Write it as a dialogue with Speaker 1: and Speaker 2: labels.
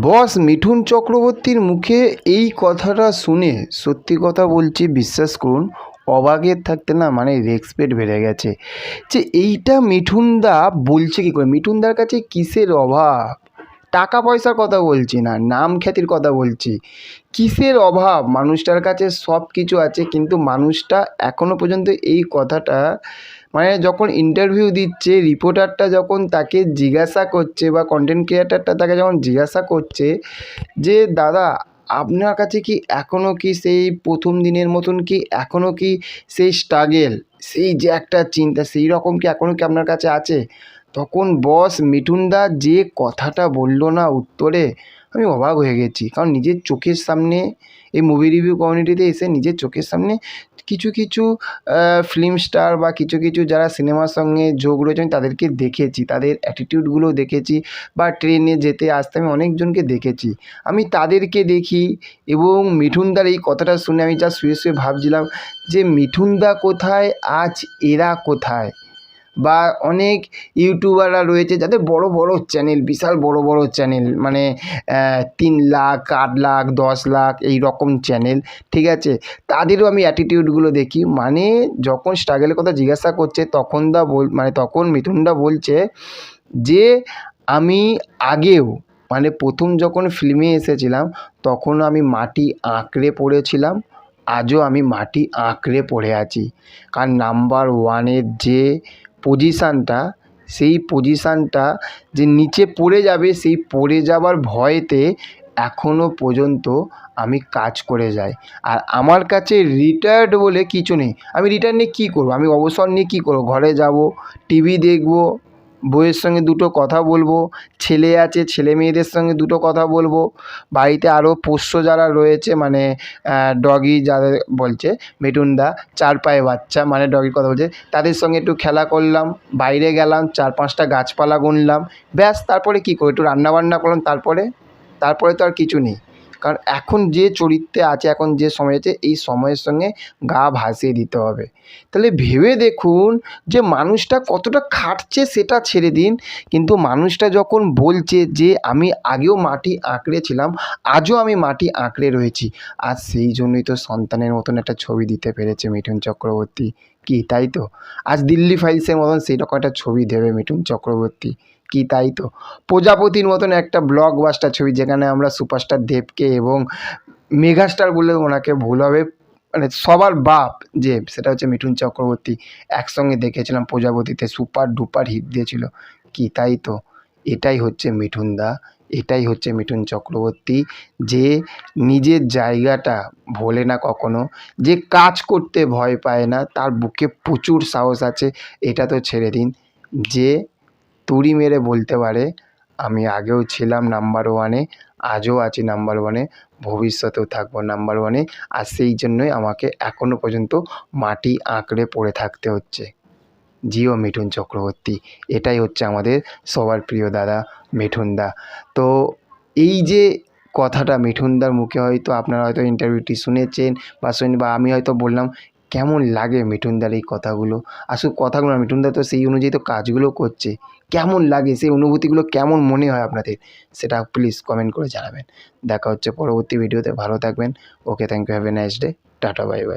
Speaker 1: বস মিঠুন চক্রবর্তীর মুখে এই কথাটা শুনে সত্যি কথা বলছি, বিশ্বাস করুন, অবাকের থাকতে না মানে রেসপেক্ট বেড়ে গেছে। যে এইটা মিঠুনদা বলছে কী করে, মিঠুনদার কাছে কিসের অভাব? টাকা পয়সার কথা বলছি না, নাম খ্যাতির কথা বলছি। কিসের অভাব? মানুষটার কাছে সব কিছু আছে, কিন্তু মানুষটা এখনও পর্যন্ত এই কথাটা মানে যখন ইন্টারভিউ দিচ্ছে, রিপোর্টারটা যখন তাকে জিজ্ঞাসা করছে বা কন্টেন্ট ক্রিয়েটারটা তাকে যখন জিজ্ঞাসা করছে যে দাদা আপনার কাছে কি এখনও কি সেই প্রথম দিনের মতন কি এখনও কি সেই স্ট্রাগেল, সেই যে একটা চিন্তা, সেই রকম কি এখনও কি আপনার কাছে আছে? তখন বস মিঠুনদা যে কথাটা বলল না উত্তরে, আমি অবাক হয়ে গেছি। কারণ নিজের চোখের সামনে এই মুভি রিভিউ কমিউনিটিতে এসে নিজের চোখের সামনে কিছু কিছু ফিল্ম স্টার বা কিছু কিছু যারা সিনেমার সঙ্গে যোগ রয়েছে আমি তাদেরকে দেখেছি, তাদের অ্যাটিটিউডগুলো দেখেছি, বা ট্রেনে যেতে আসতে আমি অনেকজনকে দেখেছি। আমি তাদেরকে দেখি এবং মিঠুনদার এই কথাটা শুনে আমি যা শুয়ে শুয়ে ভাবছিলাম যে মিঠুনদা কোথায়, আজ এরা কোথায়? বা অনেক ইউটিউবাররা রয়েছে যাদের বড় বড় চ্যানেল, বিশাল বড় বড় চ্যানেল, মানে 3 লাখ, 8 লাখ, 10 লাখ এই রকম চ্যানেল, ঠিক আছে? তাদেরও আমি অ্যাটিটিউডগুলো দেখি। মানে যখন স্ট্রাগলের কথা জিজ্ঞাসা করছে তখন মিঠুনদা বলছে যে আমি আগেও মানে প্রথম যখন ফিল্মে এসেছিলাম তখনও আমি মাটি আঁকড়ে পড়েছিলাম, আজও আমি মাটি আঁকড়ে পড়ে আছি। কারণ নাম্বার ওয়ানের যে পজিশানটা, সেই পজিশানটা যে নিচে পড়ে যাবে, সেই পড়ে যাবার ভয়েতে এখনও পর্যন্ত আমি কাজ করে যাই। আর আমার কাছে রিটায়ার্ড বলে কিছু নেই। আমি রিটায়ার্ড নিয়ে কী করবো? আমি অবসর নিয়ে কী করবো? ঘরে যাবো, টিভি দেখবো, বউয়ের সঙ্গে দুটো কথা বলবো, ছেলে আছে ছেলে মেয়েদের সঙ্গে দুটো কথা বলবো, বাড়িতে আরও পোষ্য যারা রয়েছে মানে ডগি যাদের বলছে মিঠুনদা, 4 পায়ে বাচ্চা মানে ডগির কথা বলছে, তাদের সঙ্গে একটু খেলা করলাম, বাইরে গেলাম, 4-5টা গাছপালা গুনলাম, ব্যাস। তারপরে কী করবো? একটু রান্নাবান্না করলাম, তারপরে তো আর কিছু নেই। কারণ এখন যে চরিত্রে আছে, এখন যে সময় আছে, এই সময়ের সঙ্গে গা ভাসিয়ে দিতে হবে। তাহলে ভেবে দেখুন যে মানুষটা কতটা খাটছে সেটা ছেড়ে দিন, কিন্তু মানুষটা যখন বলছে যে আমি আগেও মাটি আঁকড়েছিলাম, আজও আমি মাটি আঁকড়ে রয়েছি, আর সেই জন্যই তো সন্তানের মতন একটা ছবি দিতে পেরেছে মিঠুন চক্রবর্তী। কি তাই তো? আজ দিল্লি ফাইলসের মতন সেই রকম একটা ছবি দেবে মিঠুন চক্রবর্তী। কি তাই তো? প্রজাপতির মতন একটা ব্লকবাস্টার ছবি, যেখানে আমরা সুপারস্টার দেবকে এবং মেগাস্টার বলে ওনাকে ভুল হবে, মানে সবার বাপ যে সেটা হচ্ছে মিঠুন চক্রবর্তী, একসঙ্গে দেখেছিলাম প্রজাপতিতে, সুপার ডুপার হিট দিয়েছিল। কি তাই তো? এটাই হচ্ছে মিঠুনদা, এটাই হচ্ছে মিঠুন চক্রবর্তী, যে নিজের জায়গাটা ভোলে না কখনো, যে কাজ করতে ভয় পায় না, তার বুকে প্রচুর সাহস আছে। এটা তো ছেড়ে দিন, যে তুড়ি মেরে বলতে পারে আমি আগেও ছিলাম নাম্বার ওয়ানে, আজও আছি নাম্বার ওয়ানে, ভবিষ্যতেও থাকবো নাম্বার ওয়ানে, আর সেই জন্যই আমাকে এখনও পর্যন্ত মাটি আঁকড়ে পড়ে থাকতে হচ্ছে। জিও মিঠুন চক্রবর্তী। এটাই হচ্ছে আমাদের সবার প্রিয় দাদা মিঠুনদা। তো এই যে কথাটা মিঠুনদার মুখে, হয়তো আপনারা হয়তো ইন্টারভিউটি শুনেছেন বা আমি হয়তো বললাম, কেমন লাগে মিঠুনদার এই কথাগুলো? আসলে কথাগুলো না, মিঠুনদা তো সেই অনুযায়ী তো কাজগুলো করছে। কেমন লাগে, সেই অনুভূতিগুলো কেমন মনে হয় আপনাদের, সেটা প্লিজ কমেন্ট করে জানাবেন। দেখা হচ্ছে পরবর্তী ভিডিওতে। ভালো থাকবেন। Okay, thank you, have a nice day. Tata, bye by.